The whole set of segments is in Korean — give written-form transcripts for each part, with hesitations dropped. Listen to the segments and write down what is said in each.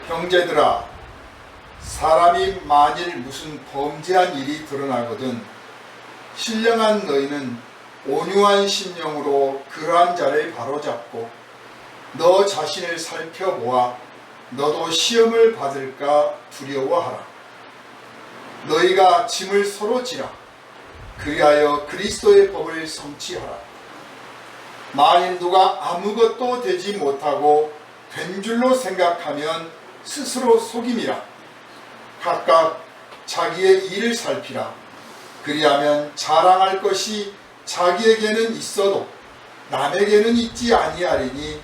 형제들아, 사람이 만일 무슨 범죄한 일이 드러나거든 신령한 너희는 온유한 심령으로 그러한 자를 바로잡고 너 자신을 살펴보아 너도 시험을 받을까 두려워하라. 너희가 짐을 서로 지라. 그리하여 그리스도의 법을 성취하라. 만일 누가 아무것도 되지 못하고 된 줄로 생각하면 스스로 속임이라. 각각 자기의 일을 살피라. 그리하면 자랑할 것이 자기에게는 있어도 남에게는 있지 아니하리니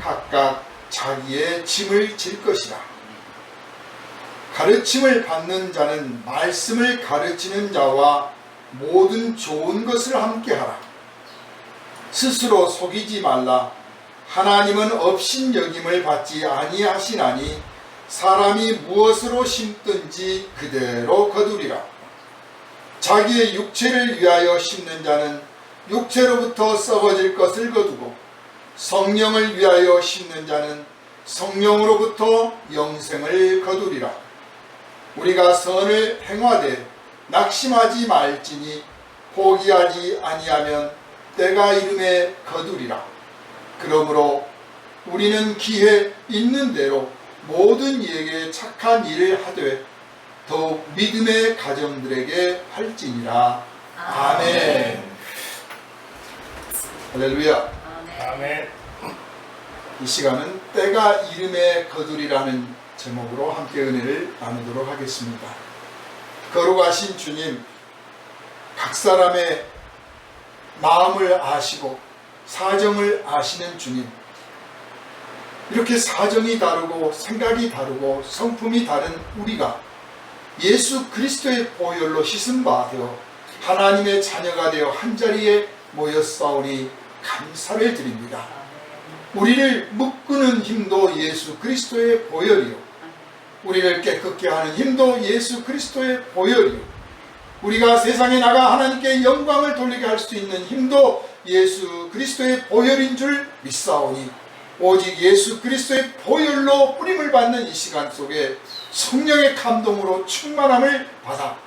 각각 자기의 짐을 질 것이라. 가르침을 받는 자는 말씀을 가르치는 자와 모든 좋은 것을 함께하라. 스스로 속이지 말라. 하나님은 업신여김을 받지 아니하시나니 사람이 무엇으로 심든지 그대로 거두리라. 자기의 육체를 위하여 심는 자는 육체로부터 썩어질 것을 거두고 성령을 위하여 심는 자는 성령으로부터 영생을 거두리라. 우리가 선을 행하되 낙심하지 말지니 포기하지 아니하면 때가 이름에 거두리라. 그러므로 우리는 기회 있는 대로 모든 이에게 착한 일을 하되 더욱 믿음의 가정들에게 할지니라. 아멘. 할렐루야. 아멘. 이 시간은 때가 이름에 거두리라는 제목으로 함께 은혜를 나누도록 하겠습니다. 거룩하신 주님, 각 사람의 마음을 아시고 사정을 아시는 주님, 이렇게 사정이 다르고 생각이 다르고 성품이 다른 우리가 예수 그리스도의 보혈로 씻은 바 되어 하나님의 자녀가 되어 한자리에 모였사오니 감사를 드립니다. 우리를 묶는 힘도 예수 그리스도의 보혈이요, 우리를 깨끗게 하는 힘도 예수 그리스도의 보혈이요, 우리가 세상에 나가 하나님께 영광을 돌리게 할 수 있는 힘도 예수 그리스도의 보혈인 줄 믿사오니 오직 예수 그리스도의 보혈로 뿌림을 받는 이 시간 속에 성령의 감동으로 충만함을 받아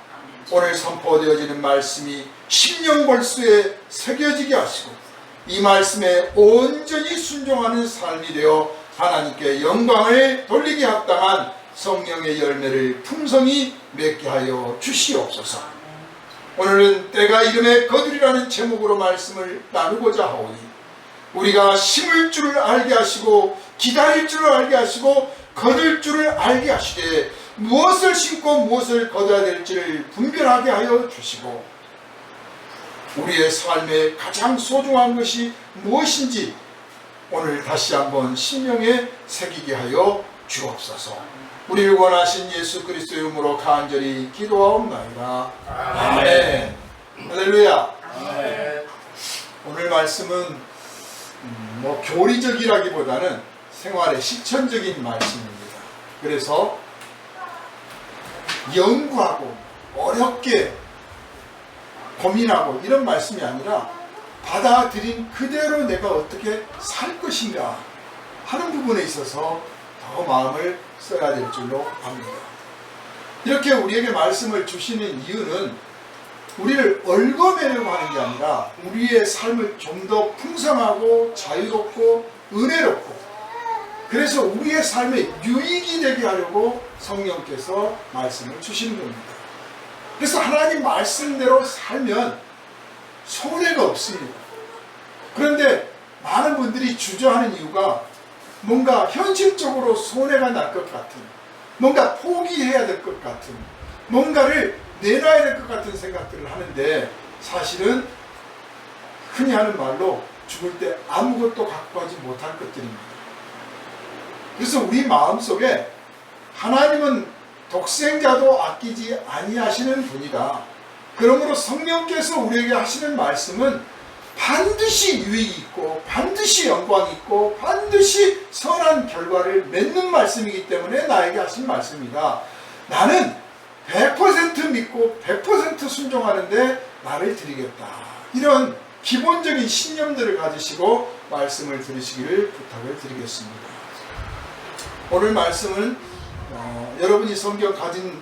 오늘 선포되어지는 말씀이 심령골수에 새겨지게 하시고 이 말씀에 온전히 순종하는 삶이 되어 하나님께 영광을 돌리게 합당한 성령의 열매를 풍성히 맺게 하여 주시옵소서. 오늘은 때가 이름에 거두리라는 제목으로 말씀을 나누고자 하오니 우리가 심을 줄을 알게 하시고 기다릴 줄을 알게 하시고 거둘 줄을 알게 하시되 무엇을 심고 무엇을 거둬야 될지를 분별하게 하여 주시고 우리의 삶에 가장 소중한 것이 무엇인지 오늘 다시 한번 심령에 새기게 하여 주옵소서. 우리를 원하신 예수 그리스도의 이름으로 간절히 기도하옵나이다. 아멘. 할렐루야. 아멘. 오늘 말씀은 교리적이라기보다는 생활의 실천적인 말씀입니다. 그래서 연구하고 어렵게 고민하고 이런 말씀이 아니라 받아들인 그대로 내가 어떻게 살 것인가 하는 부분에 있어서 더 마음을 써야 될 줄로 압니다. 이렇게 우리에게 말씀을 주시는 이유는 우리를 얽어매려고 하는 게 아니라 우리의 삶을 좀 더 풍성하고 자유롭고 은혜롭고 그래서 우리의 삶에 유익이 되게 하려고 성령께서 말씀을 주시는 겁니다. 그래서 하나님 말씀대로 살면 손해가 없습니다. 그런데 많은 분들이 주저하는 이유가 뭔가 현실적으로 손해가 날 것 같은, 뭔가 포기해야 될 것 같은, 뭔가를 내놔야 될 것 같은 생각들을 하는데 사실은 흔히 하는 말로 죽을 때 아무것도 갖고 가지 못할 것들입니다. 그래서 우리 마음속에 하나님은 독생자도 아끼지 아니하시는 분이다. 그러므로 성령께서 우리에게 하시는 말씀은 반드시 유익이 있고 반드시 영광이 있고 반드시 선한 결과를 맺는 말씀이기 때문에 나에게 하신 말씀이다. 나는 100% 믿고 100% 순종하는데 나를 드리겠다. 이런 기본적인 신념들을 가지시고 말씀을 들으시기를 부탁을 드리겠습니다. 오늘 말씀은 여러분이 성경 가진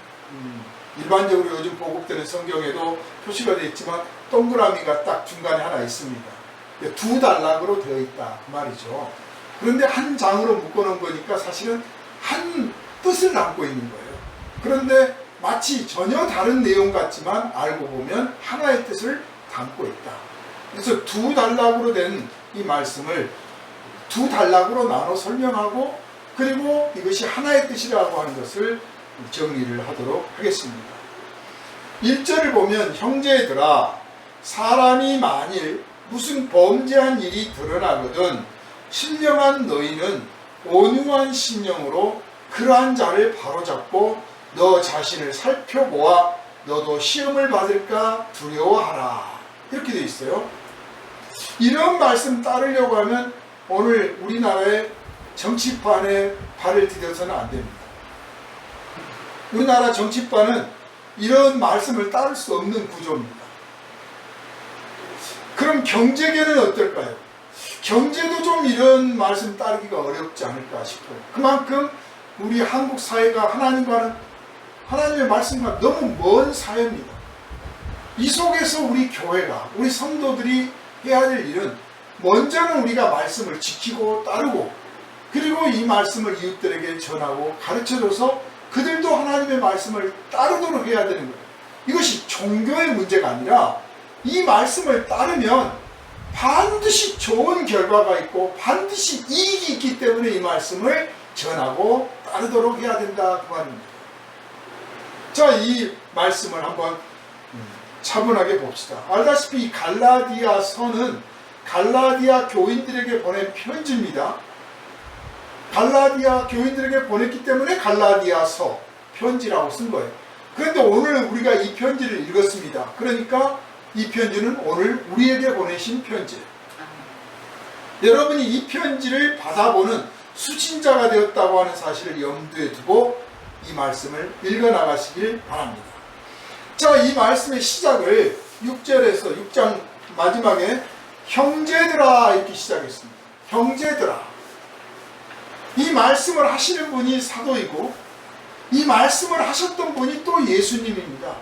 일반적으로 요즘 보급되는 성경에도 표시가 되어 있지만 동그라미가 딱 중간에 하나 있습니다. 두 단락으로 되어 있다 그 말이죠. 그런데 한 장으로 묶어놓은 거니까 사실은 한 뜻을 담고 있는 거예요. 그런데 마치 전혀 다른 내용 같지만 알고 보면 하나의 뜻을 담고 있다. 그래서 두 단락으로 된 이 말씀을 두 단락으로 나눠 설명하고 그리고 이것이 하나의 뜻이라고 하는 것을 정리를 하도록 하겠습니다. 1절을 보면 형제들아 사람이 만일 무슨 범죄한 일이 드러나거든 신령한 너희는 온유한 심령으로 그러한 자를 바로잡고 너 자신을 살펴보아 너도 시험을 받을까 두려워하라. 이렇게 되어 있어요. 이런 말씀 따르려고 하면 오늘 우리나라의 정치판에 발을 디뎌서는 안 됩니다. 우리나라 정치판은 이런 말씀을 따를 수 없는 구조입니다. 그럼 경제계는 어떨까요? 경제도 좀 이런 말씀 따르기가 어렵지 않을까 싶어요. 그만큼 우리 한국 사회가 하나님의 말씀과 너무 먼 사회입니다. 이 속에서 우리 교회가, 우리 성도들이 해야 될 일은 먼저는 우리가 말씀을 지키고 따르고 그리고 이 말씀을 이웃들에게 전하고 가르쳐줘서 그들도 하나님의 말씀을 따르도록 해야 되는 거예요. 이것이 종교의 문제가 아니라 이 말씀을 따르면 반드시 좋은 결과가 있고 반드시 이익이 있기 때문에 이 말씀을 전하고 따르도록 해야 된다 그 말입니다. 자, 이 말씀을 한번 차분하게 봅시다. 알다시피 이 갈라디아서는 갈라디아 교인들에게 보낸 편지입니다. 갈라디아 교인들에게 보냈기 때문에 갈라디아서 편지라고 쓴 거예요. 그런데 오늘 우리가 이 편지를 읽었습니다. 그러니까 이 편지는 오늘 우리에게 보내신 편지예요. 여러분이 이 편지를 받아보는 수신자가 되었다고 하는 사실을 염두에 두고 이 말씀을 읽어나가시길 바랍니다. 자, 이 말씀의 시작을 6절에서 6장 마지막에 형제들아 이렇게 시작했습니다. 형제들아. 이 말씀을 하시는 분이 사도이고 이 말씀을 하셨던 분이 또 예수님입니다.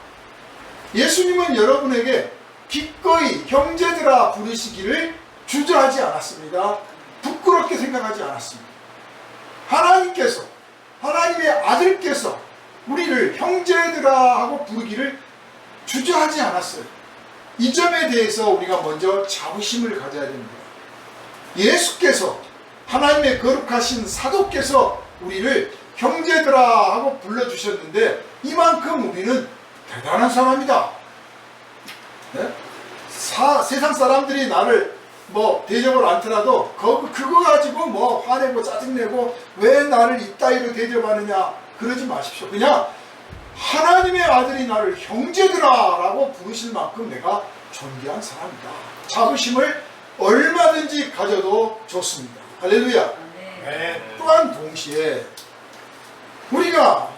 예수님은 여러분에게 기꺼이 형제들아 부르시기를 주저하지 않았습니다. 부끄럽게 생각하지 않았습니다. 하나님께서 하나님의 아들께서 우리를 형제들아 하고 부르기를 주저하지 않았어요. 이 점에 대해서 우리가 먼저 자부심을 가져야 됩니다. 예수께서 하나님의 거룩하신 사도께서 우리를 형제들아 하고 불러주셨는데 이만큼 우리는 대단한 사람이다. 네? 세상 사람들이 나를 대접을 않더라도 그거 가지고 화내고 짜증내고 왜 나를 이따위로 대접하느냐 그러지 마십시오. 그냥 하나님의 아들이 나를 형제들아 라고 부르실 만큼 내가 존귀한 사람이다. 자부심을 얼마든지 가져도 좋습니다. 할렐루야. 네. 또한 동시에 우리가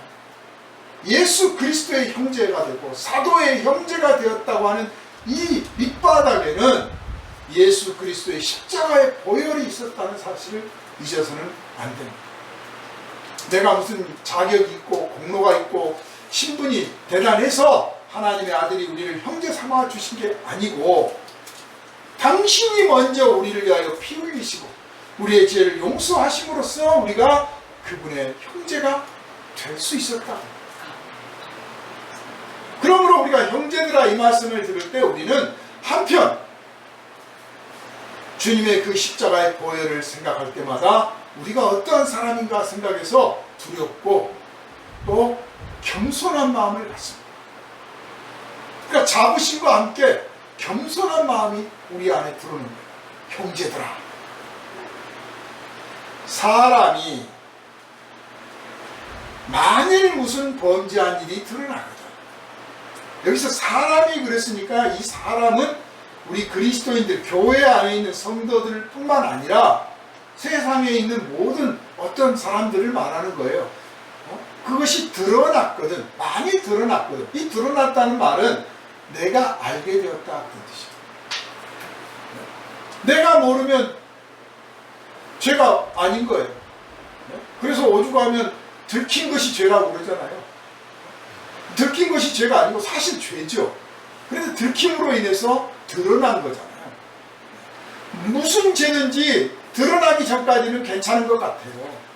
예수 그리스도의 형제가 되고 사도의 형제가 되었다고 하는 이 밑바닥에는 예수 그리스도의 십자가의 보혈이 있었다는 사실을 잊어서는 안 됩니다. 내가 무슨 자격이 있고 공로가 있고 신분이 대단해서 하나님의 아들이 우리를 형제 삼아 주신 게 아니고 당신이 먼저 우리를 위하여 피 흘리시고 우리의 죄를 용서하심으로써 우리가 그분의 형제가 될 수 있었다. 그러므로 우리가 형제들아 이 말씀을 들을 때 우리는 한편 주님의 그 십자가의 보혈을 생각할 때마다 우리가 어떠한 사람인가 생각해서 두렵고 또 겸손한 마음을 갖습니다. 그러니까 자부심과 함께 겸손한 마음이 우리 안에 들어오는 거예요. 형제들아. 사람이 만일 무슨 범죄한 일이 드러나거든. 여기서 사람이 그랬으니까 이 사람은 우리 그리스도인들, 교회 안에 있는 성도들 뿐만 아니라 세상에 있는 모든 어떤 사람들을 말하는 거예요. 그것이 드러났거든. 많이 드러났거든. 이 드러났다는 말은 내가 알게 되었다 그런 뜻이에요. 내가 모르면 죄가 아닌 거예요. 그래서 오죽하면 들킨 것이 죄라고 그러잖아요. 들킨 것이 죄가 아니고 사실 죄죠. 그래서 들킴으로 인해서 드러난 거잖아요. 무슨 죄든지 드러나기 전까지는 괜찮은 것 같아요.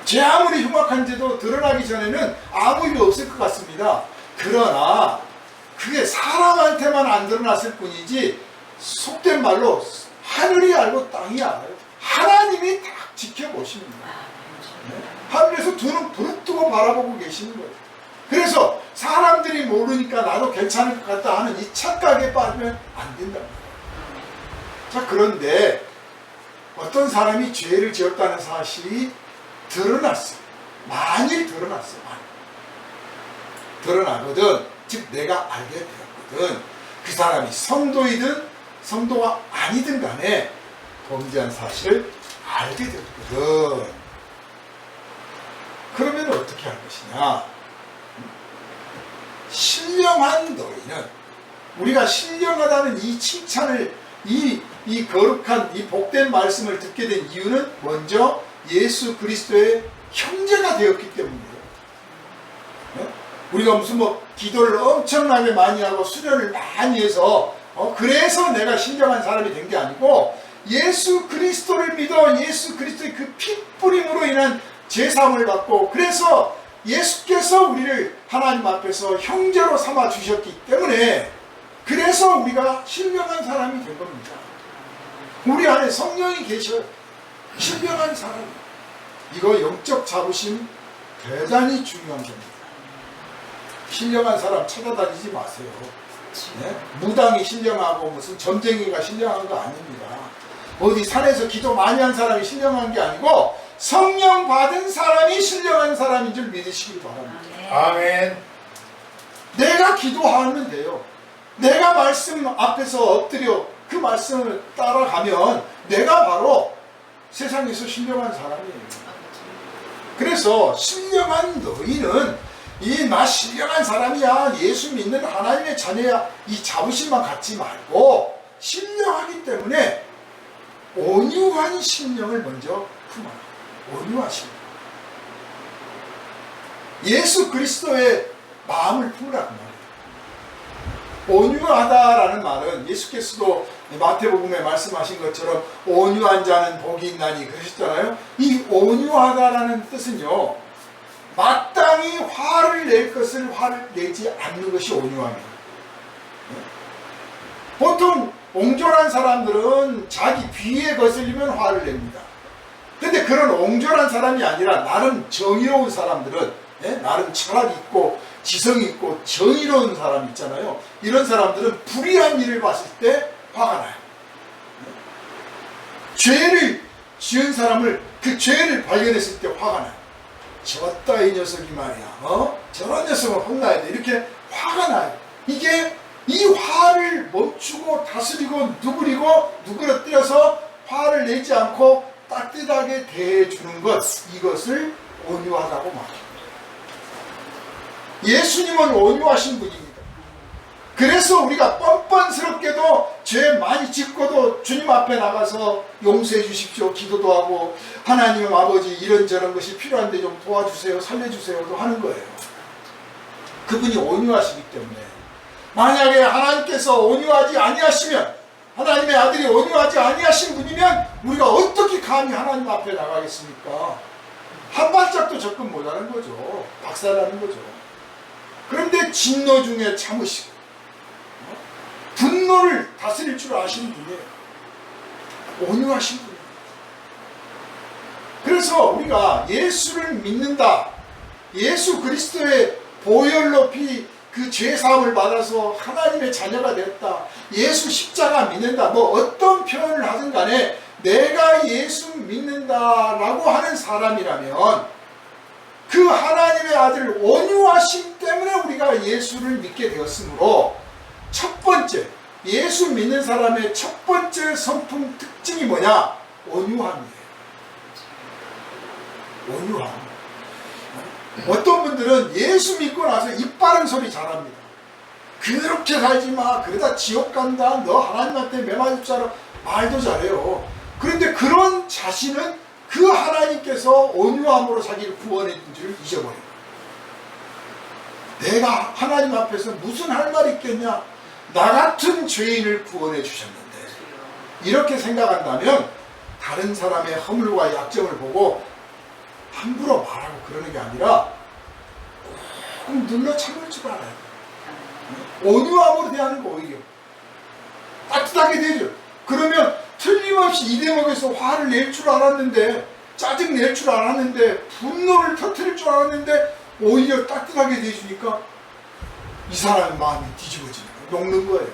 죄 아무리 흉악한 죄도 드러나기 전에는 아무 일 없을 것 같습니다. 그러나 그게 사람한테만 안 드러났을 뿐이지, 속된 말로 하늘이 알고 땅이 알아요. 하나님이 딱 지켜보십니다. 하늘에서 두 눈 부릅뜨고 바라보고 계시는 거예요. 그래서 사람들이 모르니까 나도 괜찮을 것 같다 하는 이 착각에 빠지면 안 된답니다. 자, 그런데 어떤 사람이 죄를 지었다는 사실이 드러났어요. 만일 드러났어요. 드러나거든, 즉 내가 알게 되었거든, 그 사람이 성도이든 성도가 아니든 간에 범죄한 사실을 알게 되었거든. 그러면 어떻게 할 것이냐? 신령한 너희는, 우리가 신령하다는 이 칭찬을, 이 거룩한, 이 복된 말씀을 듣게 된 이유는 먼저 예수 그리스도의 형제가 되었기 때문이에요. 우리가 무슨 기도를 엄청나게 많이 하고 수련을 많이 해서 그래서 내가 신령한 사람이 된 게 아니고, 예수 그리스도를 믿어 예수 그리스도의 그 피뿌림으로 인한 제사함을 받고, 그래서 예수께서 우리를 하나님 앞에서 형제로 삼아 주셨기 때문에, 그래서 우리가 신령한 사람이 된 겁니다. 우리 안에 성령이 계셔. 신령한 사람. 이거 영적 자부심 대단히 중요한 겁니다. 신령한 사람 찾아다니지 마세요. 네? 무당이 신령하고 무슨 점쟁이가 신령한 거 아닙니다. 어디 산에서 기도 많이 한 사람이 신령한 게 아니고, 성령 받은 사람이 신령한 사람인 줄 믿으시길 바랍니다. 아멘. 내가 기도하면 돼요. 내가 말씀 앞에서 엎드려 그 말씀을 따라가면 내가 바로 세상에서 신령한 사람이에요. 그래서 신령한 너희는, 나 신령한 사람이야, 예수 믿는 하나님의 자녀야, 이 자부심만 갖지 말고, 신령하기 때문에 온유한 심령을 먼저 품어라. 온유하심. 예수 그리스도의 마음을 품으라 그 말이에요. 온유하다라는 말은 예수께서도 마태복음에 말씀하신 것처럼 온유한 자는 복이 있나니 그러셨잖아요. 이 온유하다라는 뜻은요, 마땅히 화를 낼 것을 화를 내지 않는 것이 온유함이에요. 보통 옹졸한 사람들은 자기 귀에 거슬리면 화를 냅니다. 근데 그런 옹졸한 사람이 아니라 나름 정의로운 사람들은, 나름 철학 있고 지성 있고 정의로운 사람 있잖아요. 이런 사람들은 불의한 일을 봤을 때 화가 나요. 죄를 지은 사람을, 그 죄를 발견했을 때 화가 나요. 저따 이 녀석이 말이야, 저런 녀석은 혼나야 돼, 이렇게 화가 나요. 이게 이 화를 멈추고 다스리고 누그러뜨려서 화를 내지 않고 따뜻하게 대해주는 것, 이것을 온유하다고 말합니다. 예수님은 온유하신 분입니다. 그래서 우리가 뻔뻔스럽게도 죄 많이 짓고도 주님 앞에 나가서 용서해 주십시오 기도도 하고, 하나님 아버지 이런저런 것이 필요한데 좀 도와주세요, 살려주세요도 하는 거예요. 그분이 온유하시기 때문에. 만약에 하나님께서 온유하지 아니하시면, 하나님의 아들이 온유하지 아니하신 분이면 우리가 어떻게 감히 하나님 앞에 나가겠습니까? 한 발짝도 접근 못하는 거죠. 박살나는 거죠. 그런데 진노 중에 참으시고 분노를 다스릴 줄 아시는 분이에요. 온유하신 분이에요. 그래서 우리가 예수를 믿는다, 예수 그리스도의 보혈 높이 그 죄사함을 받아서 하나님의 자녀가 됐다, 예수 십자가 믿는다, 어떤 표현을 하든 간에 내가 예수 믿는다라고 하는 사람이라면, 그 하나님의 아들 온유하심 때문에 우리가 예수를 믿게 되었으므로, 첫 번째, 예수 믿는 사람의 첫 번째 성품 특징이 뭐냐? 온유함이에요. 온유함. 어떤 분들은 예수 믿고 나서 입 바른 소리 잘합니다. 그렇게 살지 마, 그러다 지옥 간다, 너 하나님한테 매맞을 줄 알아, 말도 잘해요. 그런데 그런 자신은 그 하나님께서 온유함으로 자기를 구원해 준 줄을 잊어버린 거예요. 내가 하나님 앞에서 무슨 할 말이 있겠냐? 나 같은 죄인을 구원해 주셨는데, 이렇게 생각한다면 다른 사람의 허물과 약점을 보고 함부로 말하고 그러는 게 아니라 꼭 눌러 참을 줄 알아야 돼요. 온유함으로 대하는 거, 오히려 따뜻하게 되죠. 그러면 틀림없이 이 대목에서 화를 낼 줄 알았는데, 짜증 낼 줄 알았는데, 분노를 터뜨릴 줄 알았는데 오히려 따뜻하게 대주니까 이 사람의 마음이 뒤집어지는 거예요. 녹는 거예요.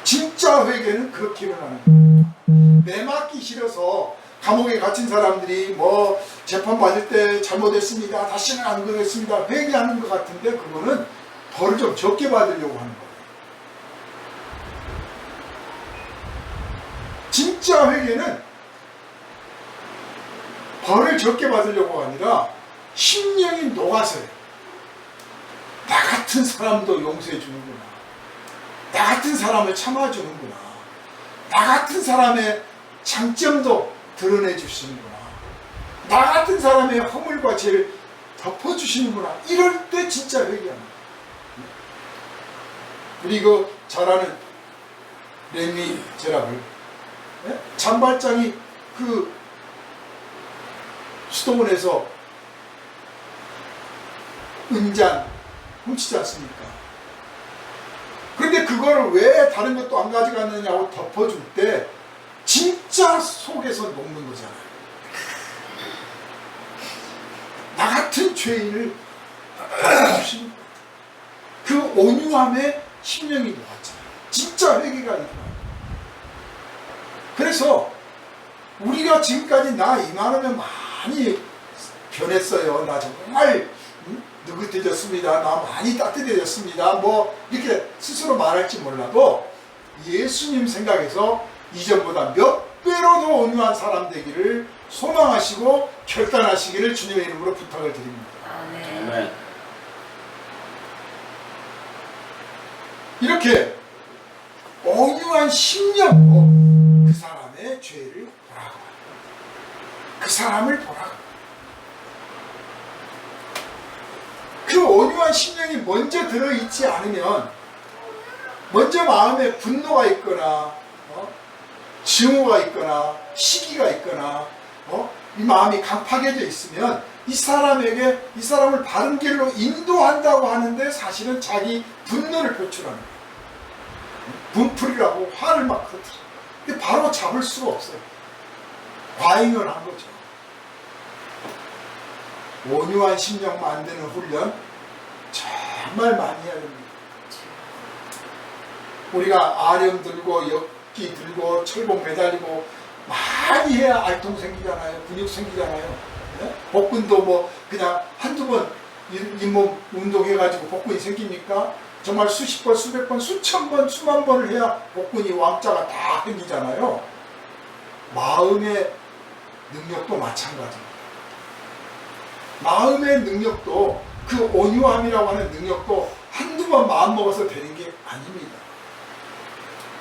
진짜 회개는 그렇게 일어나는 거예요. 매 맞기 싫어서 감옥에 갇힌 사람들이 뭐 재판받을 때 잘못했습니다, 다시는 안 그러겠습니다, 회개하는 것 같은데 그거는 벌을 좀 적게 받으려고 하는 거예요. 진짜 회개는 벌을 적게 받으려고 아니라 심령이 녹아서요. 나 같은 사람도 용서해 주는구나, 나 같은 사람을 참아주는구나, 나 같은 사람의 장점도 드러내 주시는구나, 나 같은 사람의 허물과 죄를 덮어주시는구나. 이럴 때 진짜 회개합니다. 우리 그 잘 아는 레미 제라블, 잔발장이 그 수도원에서 은잔 훔치지 않습니까? 그런데 그거를 왜 다른 것도 안 가져갔느냐고 덮어줄 때 진짜 속에서 녹는 거잖아요. 나 같은 죄인을 주신 그 온유함에 심령이 녹았잖아요. 진짜 회개가 일어나요. 그래서 우리가 지금까지 나 이만하면 많이 변했어요, 나 정말 느긋해졌습니다, 나 많이 따뜻해졌습니다, 뭐 이렇게 스스로 말할지 몰라도 예수님 생각에서 이전보다 몇 배로 더 온유한 사람 되기를 소망하시고 결단하시기를 주님의 이름으로 부탁을 드립니다. 아멘. 이렇게 온유한 심령으로 그 사람의 죄를 보라고, 그 사람을 보라고. 그 온유한 심령이 먼저 들어있지 않으면, 먼저 마음에 분노가 있거나 증오가 있거나 시기가 있거나 이 마음이 강팍해져 있으면 이 사람에게, 이 사람을 바른 길로 인도한다고 하는데 사실은 자기 분노를 표출하는 거예요. 분풀이라고 화를 막 터뜨려. 근데 바로 잡을 수가 없어요. 과잉을 한 거죠. 온유한 심령 만드는 훈련 정말 많이 해야 됩니다. 우리가 아령 들고 엽기 들고 철봉 매달리고 많이 해야 알통 생기잖아요. 근육 생기잖아요. 네? 복근도 뭐 그냥 한두 번 잇몸 운동해가지고 복근이 생깁니까? 정말 수십 번, 수백 번, 수천 번, 수만 번을 해야 복근이 왕자가 다 생기잖아요. 마음의 능력도 마찬가지입니다. 마음의 능력도, 그 온유함이라고 하는 능력도 한두 번 마음 먹어서 되는 게 아닙니다.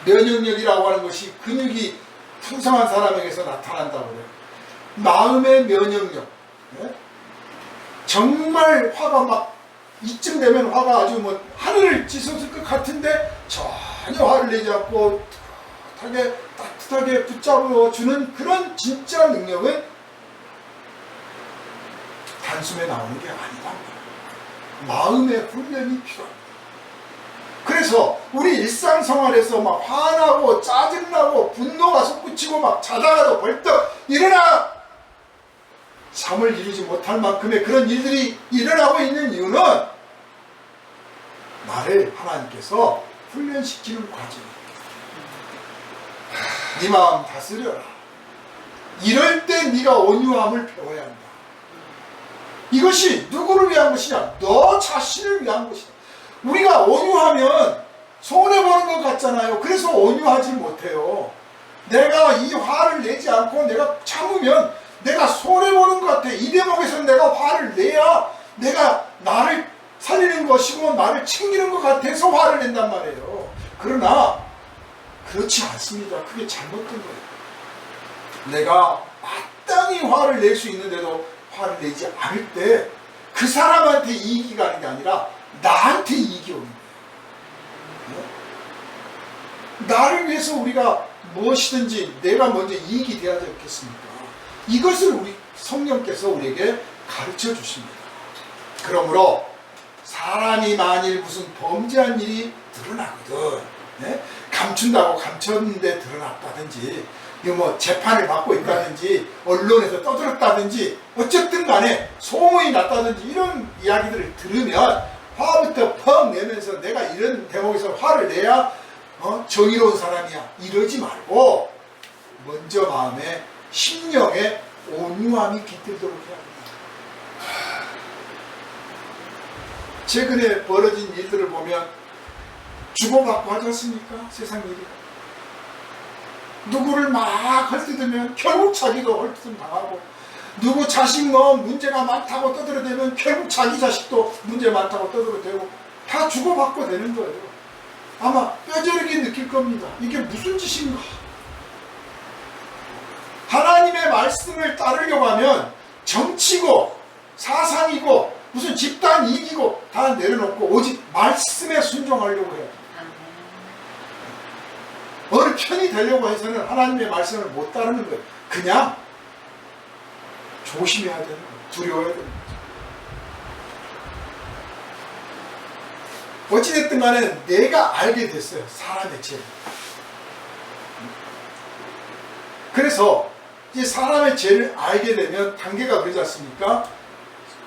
면역력이라고 하는 것이 근육이 풍성한 사람에게서 나타난다고 그래요. 마음의 면역력. 네? 정말 화가 막 이쯤 되면 화가 아주 뭐 하늘을 찢었을 것 같은데 전혀 화를 내지 않고 따뜻하게 붙잡아 주는 그런 진짜 능력은 단숨에 나오는 게 아니다. 마음의 훈련이 필요합니다. 그래서 우리 일상생활에서 막 화나고 짜증나고 분노가 솟구치고 막 자다가도 벌떡 일어나 잠을 이루지 못할 만큼의 그런 일들이 일어나고 있는 이유는 나를 하나님께서 훈련시키는 과정입니다. 네 마음 다스려라. 이럴 때 네가 온유함을 배워야 한다. 이것이 누구를 위한 것이냐? 너 자신을 위한 것이다. 우리가 온유하면 손해보는 것 같잖아요. 그래서 온유하지 못해요. 내가 이 화를 내지 않고 내가 참으면 내가 손해보는 것 같아. 이 대목에서 내가 화를 내야 내가 나를 살리는 것이고 나를 챙기는 것 같아서 화를 낸단 말이에요. 그러나 그렇지 않습니다. 그게 잘못된 거예요. 내가 마땅히 화를 낼 수 있는데도 화를 내지 않을 때 그 사람한테 이익이 가는 게 아니라 나한테 이익이 오는 거예요. 나를 위해서 우리가 무엇이든지 내가 먼저 이익이 되어야 되겠습니까? 이것을 우리 성령께서 우리에게 가르쳐 주십니다. 그러므로 사람이 만일 무슨 범죄한 일이 드러나거든, 감춘다고 감췄는데 드러났다든지, 이거 뭐 재판을 받고 있다든지, 언론에서 떠들었다든지, 어쨌든 간에 소문이 났다든지 이런 이야기들을 들으면 화부터 펑 내면서 내가 이런 대목에서 화를 내야 정의로운 사람이야 이러지 말고 먼저 마음에 심령에 온유함이 깃들도록 해야 합니다. 최근에 벌어진 일들을 보면 주고받고 하지 않습니까? 세상 일이. 누구를 막 헐뜯으면 결국 자기도 헐뜯음 당하고, 누구 자식 뭐 문제가 많다고 떠들어대면 결국 자기 자식도 문제 많다고 떠들어대고, 다 주고받고 되는 거예요. 아마 뼈저리게 느낄 겁니다. 이게 무슨 짓인가? 하나님의 말씀을 따르려고 하면 정치고 사상이고 무슨 집단 이익이고 다 내려놓고 오직 말씀에 순종하려고 해요. 어느 편이 되려고 해서는 하나님의 말씀을 못 따르는 거예요. 그냥 조심해야 되는 거예요. 두려워야 되는 거죠. 어찌됐든 간에 내가 알게 됐어요. 사람의 죄. 그래서 이 사람의 죄를 알게 되면 단계가 그러지 않습니까?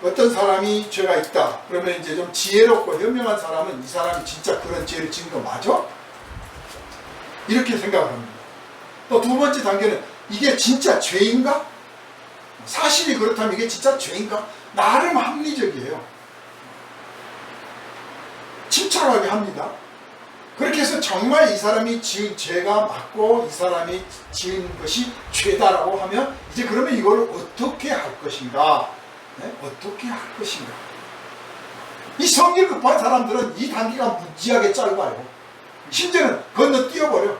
어떤 사람이 죄가 있다. 그러면 이제 좀 지혜롭고 현명한 사람은 이 사람이 진짜 그런 죄를 지은 거 맞아? 이렇게 생각을 합니다. 또 두 번째 단계는 이게 진짜 죄인가? 사실이 그렇다면 이게 진짜 죄인가? 나름 합리적이에요. 침착하게 합니다. 그렇게 해서 정말 이 사람이 지은 죄가 맞고 이 사람이 지은 것이 죄다라고 하면 이제 그러면 이걸 어떻게 할 것인가? 어떻게 할 것인가? 이 성질 급한 사람들은 이 단계가 무지하게 짧아요. 심지어는 건너뛰어버려.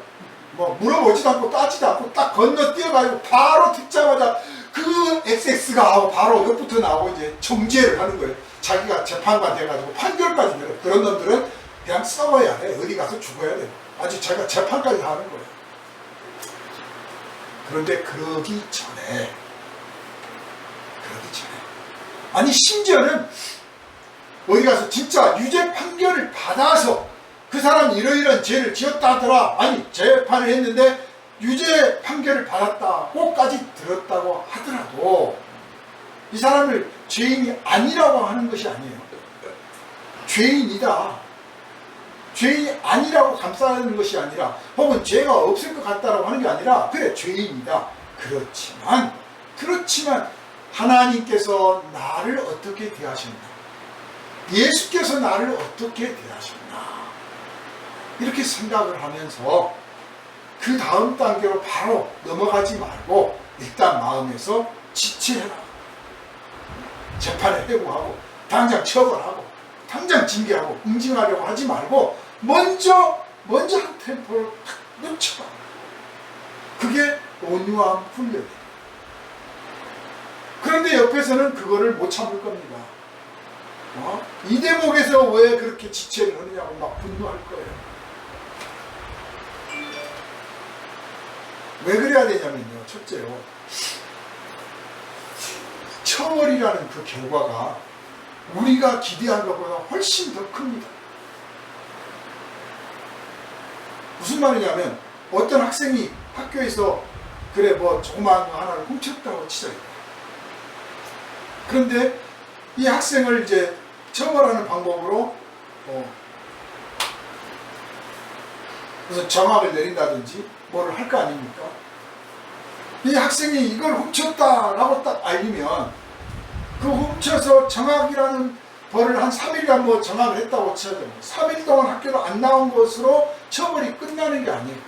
뭐 물어보지도 않고 따지도 않고 딱 건너뛰어가지고 바로 듣자마자 그 XX가 하고 바로 옆부터 나오고 이제 정죄를 하는 거예요. 자기가 재판관 돼가지고 판결까지 내려. 그런 놈들은 그냥 싸워야 돼. 어디 가서 죽어야 돼. 아주 자기가 재판까지 하는 거예요. 그런데 그러기 전에 아니 심지어는 어디 가서 진짜 유죄 판결을 받아서 그 사람이 이러이러한 죄를 지었다 하더라. 아니 재판을 했는데 유죄 판결을 받았다고까지 들었다고 하더라도 이 사람을 죄인이 아니라고 하는 것이 아니에요. 죄인이다. 죄인이 아니라고 감싸는 것이 아니라 혹은 죄가 없을 것 같다라고 하는 게 아니라 그래 죄인이다. 그렇지만 하나님께서 나를 어떻게 대하셨나? 예수께서 나를 어떻게 대하셨나? 이렇게 생각을 하면서 그 다음 단계로 바로 넘어가지 말고 일단 마음에서 지체해라. 재판을 해고하고 당장 처벌하고 당장 징계하고 응징하려고 하지 말고 먼저 한 템포를 탁 늦춰봐. 그게 온유함 훈련이에요. 그런데 옆에서는 그거를 못 참을 겁니다. 이 대목에서 왜 그렇게 지체를 하느냐고 막 분노할 거예요. 왜 그래야 되냐면요. 첫째요. 처벌이라는 그 결과가 우리가 기대한 것보다 훨씬 더 큽니다. 무슨 말이냐면 어떤 학생이 학교에서 그래 뭐 조그마한 거 하나를 훔쳤다고 치자요. 그런데 이 학생을 이제 처벌하는 방법으로 무슨 정학을 내린다든지 뭐를 할 거 아닙니까? 이 학생이 이걸 훔쳤다라고 딱 알리면 그 훔쳐서 정학이라는 벌을 한 3일간 뭐 정학을 했다고 쳐야 3일 동안 학교를 안 나온 것으로 처벌이 끝나는 게 아니에요.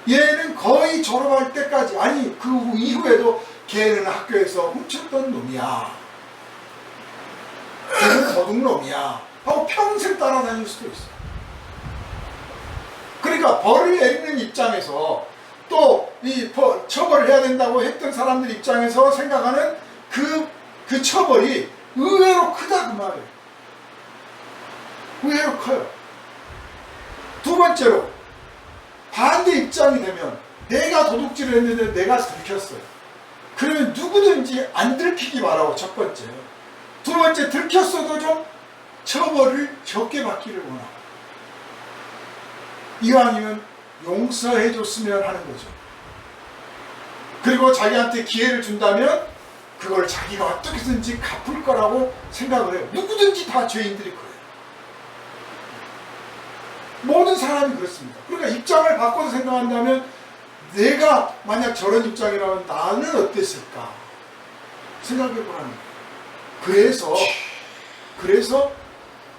얘는 거의 졸업할 때까지 아니 그 이후에도 걔는 학교에서 훔쳤던 놈이야. 걔는 도둑놈이야. 하고 평생 따라다닐 수도 있어요. 그러니까 벌을 내리는 입장에서 또 이 처벌을 해야 된다고 했던 사람들 입장에서 생각하는 그 처벌이 의외로 크다 그 말이에요. 의외로 커요. 두 번째로 반대 입장이 되면 내가 도둑질을 했는데 내가 들켰어요. 그러면 누구든지 안 들키기 바라고 첫 번째. 두 번째, 들켰어도 좀 처벌을 적게 받기를 원하고 이왕이면 용서해 줬으면 하는 거죠. 그리고 자기한테 기회를 준다면 그걸 자기가 어떻게든지 갚을 거라고 생각을 해요. 누구든지 다 죄인들이 그래요. 모든 사람이 그렇습니다. 그러니까 입장을 바꿔서 생각한다면 내가 만약 저런 입장이라면 나는 어땠을까 생각해 보라는 거예요. 그래서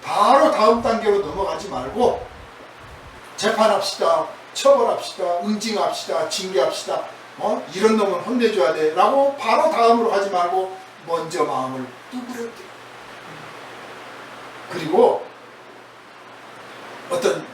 바로 다음 단계로 넘어가지 말고 재판합시다, 처벌합시다, 응징합시다, 징계합시다, 이런 놈은 혼내줘야 돼 라고 바로 다음으로 하지 말고 먼저 마음을 뚜그려 대. 그리고 어떤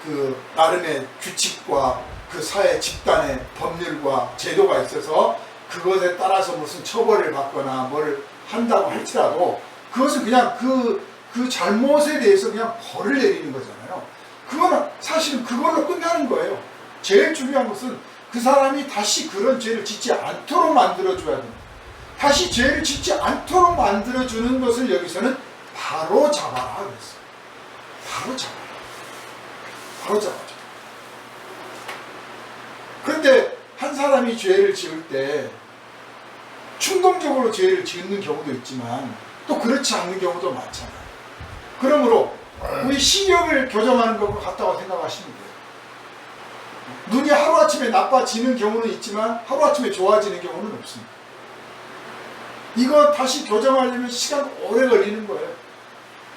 그 나름의 규칙과 그 사회 집단의 법률과 제도가 있어서 그것에 따라서 무슨 처벌을 받거나 뭘 한다고 할지라도 그것은 그냥 그 잘못에 대해서 그냥 벌을 내리는 거잖아요. 그거는 사실은 그걸로 끝나는 거예요. 제일 중요한 것은 그 사람이 다시 그런 죄를 짓지 않도록 만들어줘야 됩니다. 다시 죄를 짓지 않도록 만들어주는 것을 여기서는 바로 잡아라 그랬어요. 바로 잡아라. 바로 잡아줘. 그런데 한 사람이 죄를 지을 때 충동적으로 죄를 짓는 경우도 있지만 또 그렇지 않는 경우도 많잖아요. 그러므로 우리 시력을 교정하는 것과 같다고 생각하시면 돼요. 눈이 하루아침에 나빠지는 경우는 있지만 하루아침에 좋아지는 경우는 없습니다. 이거 다시 교정하려면 시간 오래 걸리는 거예요.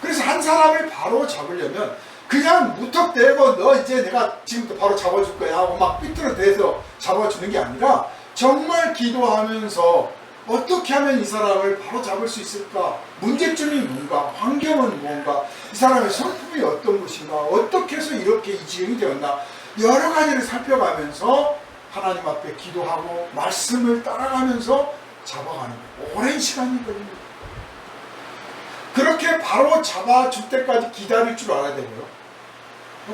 그래서 한 사람을 바로 잡으려면 그냥 무턱대고 너 이제 내가 지금부터 바로 잡아줄 거야 하고 막 삐뚤어대서 잡아주는 게 아니라 정말 기도하면서 어떻게 하면 이 사람을 바로 잡을 수 있을까? 문제점이 뭔가? 환경은 뭔가? 이 사람의 성품이 어떤 것인가? 어떻게 해서 이렇게 이 지경이 되었나? 여러 가지를 살펴가면서 하나님 앞에 기도하고 말씀을 따라가면서 잡아가는 거예요. 오랜 시간이 걸립니다. 그렇게 바로 잡아줄 때까지 기다릴 줄 알아야 되고요.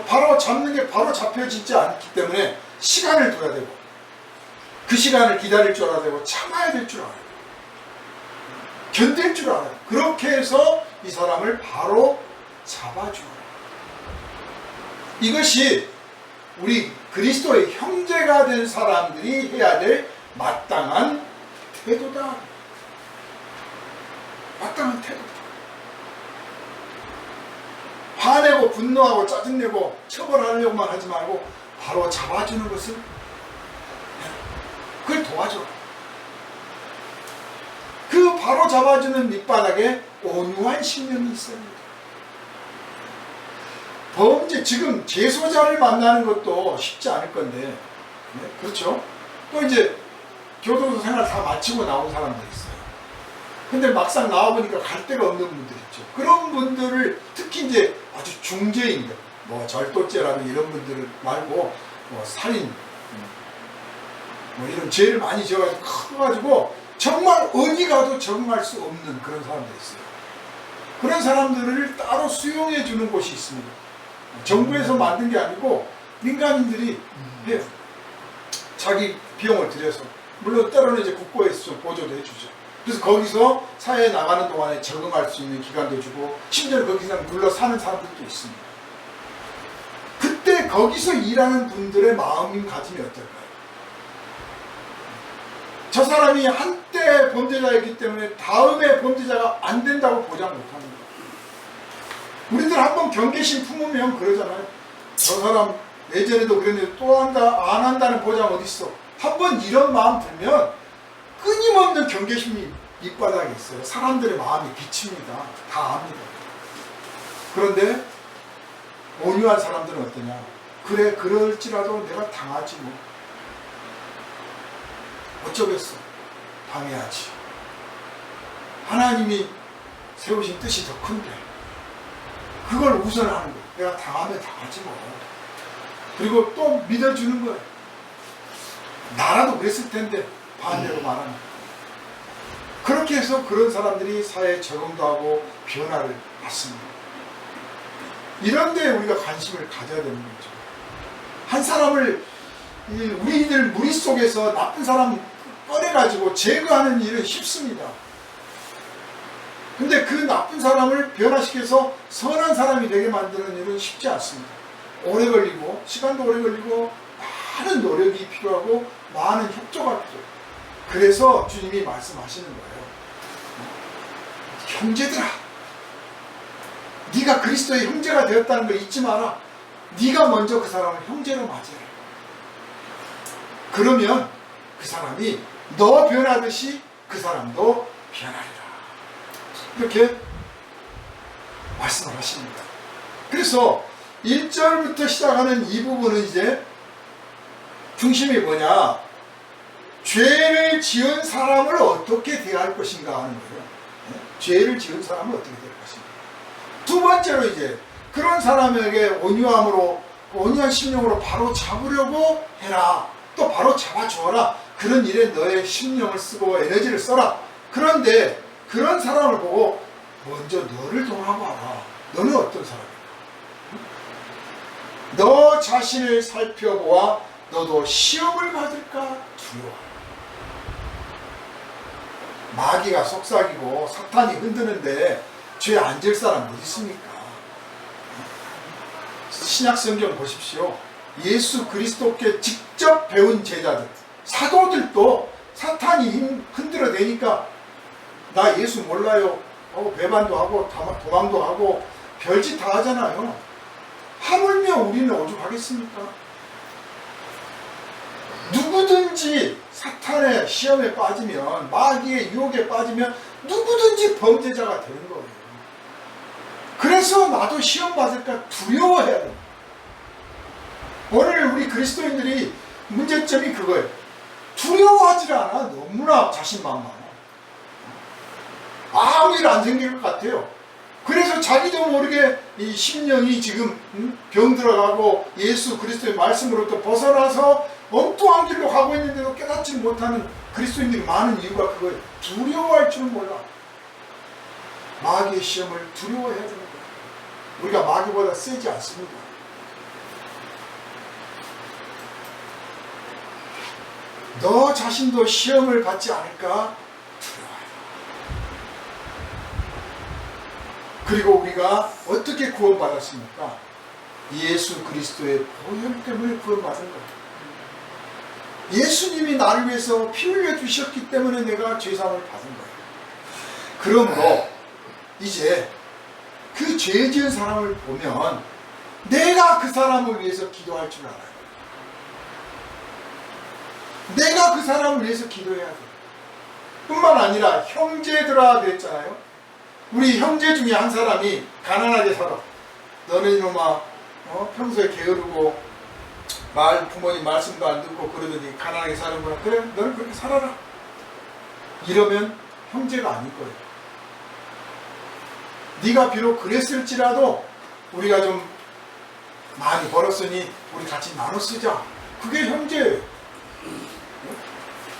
바로 잡는 게 바로 잡혀지지 않기 때문에 시간을 둬야 되고 그 시간을 기다릴 줄 알아야 되고 참아야 될 줄 알아야 돼요. 견딜 줄 알아요. 그렇게 해서 이 사람을 바로 잡아줘요. 이것이 우리 그리스도의 형제가 된 사람들이 해야 될 마땅한 태도다. 마땅한 태도다. 화내고 분노하고 짜증내고 처벌하려고만 하지 말고 바로 잡아주는 것을 그걸 도와줘. 그 바로 잡아주는 밑바닥에 온유한 신념이 있어야 합니다. 범죄, 지금 재소자를 만나는 것도 쉽지 않을 건데, 네? 그렇죠? 또 이제 교도소 생활 다 마치고 나온 사람들이 있어요. 근데 막상 나와보니까 갈 데가 없는 분들 있죠. 그런 분들을 특히 이제 아주 중죄인들, 뭐 절도죄라는 이런 분들 말고, 뭐 살인, 뭐 이런 죄를 많이 지어가지고 커가지고 정말 어디 가도 적응할 수 없는 그런 사람들이 있어요. 그런 사람들을 따로 수용해 주는 곳이 있습니다. 정부에서 만든 게 아니고 민간인들이 해요. 자기 비용을 들여서. 물론 때로는 이제 국고에서 좀 보조도 해주죠. 그래서 거기서 사회에 나가는 동안에 적응할 수 있는 기간도 주고 심지어 거기서 눌러 사는 사람들도 있습니다. 그때 거기서 일하는 분들의 마음가짐이 어떨까요? 저 사람이 한때 범죄자이기 때문에 다음에 범죄자가 안 된다고 보장 못하는 거예요. 우리들 한번 경계심 품으면 그러잖아요. 저 사람 예전에도 그랬는데 또 한다, 안 한다는 보장 어디 있어? 한번 이런 마음 들면 끊임없는 경계심이 밑바닥에 있어요. 사람들의 마음이 비칩니다. 다 압니다. 그런데 온유한 사람들은 어떠냐? 그래, 그럴지라도 내가 당하지 뭐. 어쩌겠어. 당해야지. 하나님이 세우신 뜻이 더 큰데 그걸 우선하는 거예요. 내가 당하면 당하지 뭐. 그리고 또 믿어주는 거예요. 나라도 그랬을 텐데 반대로 말하는. 그렇게 해서 그런 사람들이 사회에 적응도 하고 변화를 받습니다. 이런 데 우리가 관심을 가져야 되는 거죠. 한 사람을 우리들 무리 속에서 나쁜 사람 꺼내가지고 제거하는 일은 쉽습니다. 근데 그 나쁜 사람을 변화시켜서 선한 사람이 되게 만드는 일은 쉽지 않습니다. 오래 걸리고, 시간도 오래 걸리고, 많은 노력이 필요하고, 많은 협조가 필요해요. 그래서 주님이 말씀하시는 거예요. 형제들아, 네가 그리스도의 형제가 되었다는 걸 잊지 마라. 네가 먼저 그 사람을 형제로 맞이해라. 그러면 그 사람이 너 변하듯이 그 사람도 변하리라. 이렇게 말씀을 하십니다. 그래서 1절부터 시작하는 이 부분은 이제 중심이 뭐냐? 죄를 지은 사람을 어떻게 대할 것인가 하는 거예요. 죄를 지은 사람을 어떻게 대할 것인가. 두 번째로 이제 그런 사람에게 온유한 심령으로 바로 잡으려고 해라. 또 바로 잡아주어라. 그런 일에 너의 심령을 쓰고 에너지를 써라. 그런데 그런 사람을 보고 먼저 너를 돌아봐라. 너는 어떤 사람이야? 너 자신을 살펴보아 너도 시험을 받을까 두려워. 마귀가 속삭이고 사탄이 흔드는데 죄 안 질 사람 어디 있습니까? 신약 성경 보십시오. 예수 그리스도께 직접 배운 제자들, 사도들도 사탄이 흔들어대니까 나 예수 몰라요 하고 배반도 하고 도망도 하고 별짓 다 하잖아요. 하물며 우리는 오죽하겠습니까? 누구든지 사탄의 시험에 빠지면, 마귀의 유혹에 빠지면 누구든지 범죄자가 되는 거예요. 그래서 나도 시험 받을까 두려워해야 돼요. 오늘 우리 그리스도인들이 문제점이 그거예요. 두려워하지 않아. 너무나 자신만만해. 아무 일 안 생길 것 같아요. 그래서 자기도 모르게 이 심령이 지금 병 들어가고 예수 그리스도의 말씀으로부터 벗어나서 엉뚱한 길로 가고 있는데도 깨닫지 못하는 그리스도인들이 많은 이유가 그거예요. 두려워할 줄은 몰라. 마귀의 시험을 두려워해야 되는 거예요. 우리가 마귀보다 세지 않습니다. 너 자신도 시험을 받지 않을까 두려워해라. 그리고 우리가 어떻게 구원받았습니까? 예수 그리스도의 보혈 때문에 구원받은 거예요. 예수님이 나를 위해서 피 흘려 주셨기 때문에 내가 죄사함을 받은 거예요. 그러므로 이제 그 죄 지은 사람을 보면 내가 그 사람을 위해서 기도할 줄 알아요. 내가 그 사람을 위해서 기도해야 돼요. 뿐만 아니라 형제들아 그랬잖아요. 우리 형제 중에 한 사람이 가난하게 살아. 너는 이놈아 평소에 게으르고 부모님 말씀도 안 듣고 그러더니 가난하게 사는구나. 그래 너는 그렇게 살아라. 이러면 형제가 아닐 거예요. 네가 비록 그랬을지라도 우리가 좀 많이 벌었으니 우리 같이 나눠 쓰자. 그게 형제예요.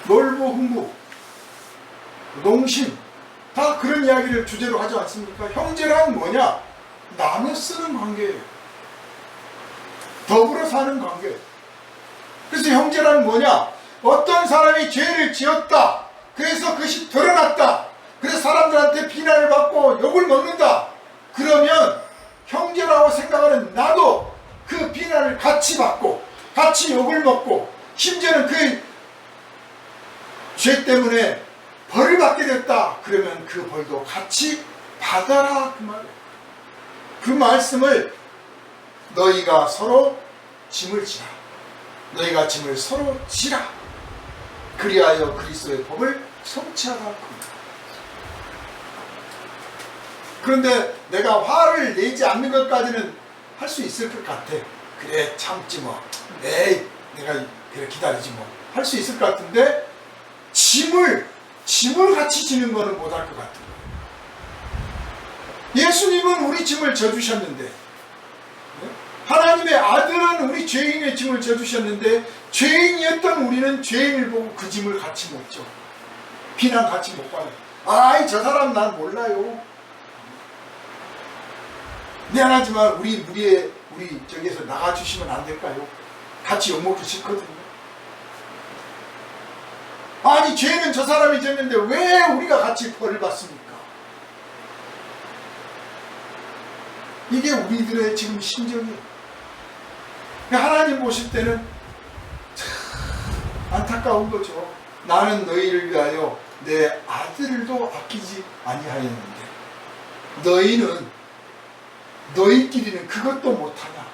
놀부, 흥부, 농심 다 그런 이야기를 주제로 하지 않습니까? 형제란 뭐냐? 나눠 쓰는 관계예요. 더불어 사는 관계. 그래서 형제란 뭐냐? 어떤 사람이 죄를 지었다. 그래서 그것이 드러났다. 그래서 사람들한테 비난을 받고 욕을 먹는다. 그러면 형제라고 생각하는 나도 그 비난을 같이 받고 같이 욕을 먹고 심지어는 그 죄 때문에 벌을 받게 됐다. 그러면 그 벌도 같이 받아라. 그 말이에요. 그 말씀을 너희가 서로 짐을 지라. 너희가 짐을 서로 지라. 그리하여 그리스도의 법을 성취하라. 그런데 내가 화를 내지 않는 것까지는 할 수 있을 것 같아. 그래 참지 뭐. 에이 내가 그래 기다리지 뭐. 할 수 있을 것 같은데 짐을 같이 지는 거는 못할 것 같은 거예요. 예수님은 우리 짐을 져주셨는데 하나님의 아들은 우리 죄인의 짐을 져주셨는데 죄인이었던 우리는 죄인을 보고 그 짐을 같이 못 져. 비난 같이 못 받아요. 아이 저 사람 난 몰라요. 미안하지만 우리 저기에서 나가주시면 안 될까요? 같이 욕먹기 싫거든요. 아니 죄는 저 사람이 졌는데 왜 우리가 같이 벌을 받습니까? 이게 우리들의 지금 심정이에요. 하나님 보실 때는 참 안타까운 거죠. 나는 너희를 위하여 내 아들도 아끼지 아니하였는데 너희끼리는 그것도 못하냐.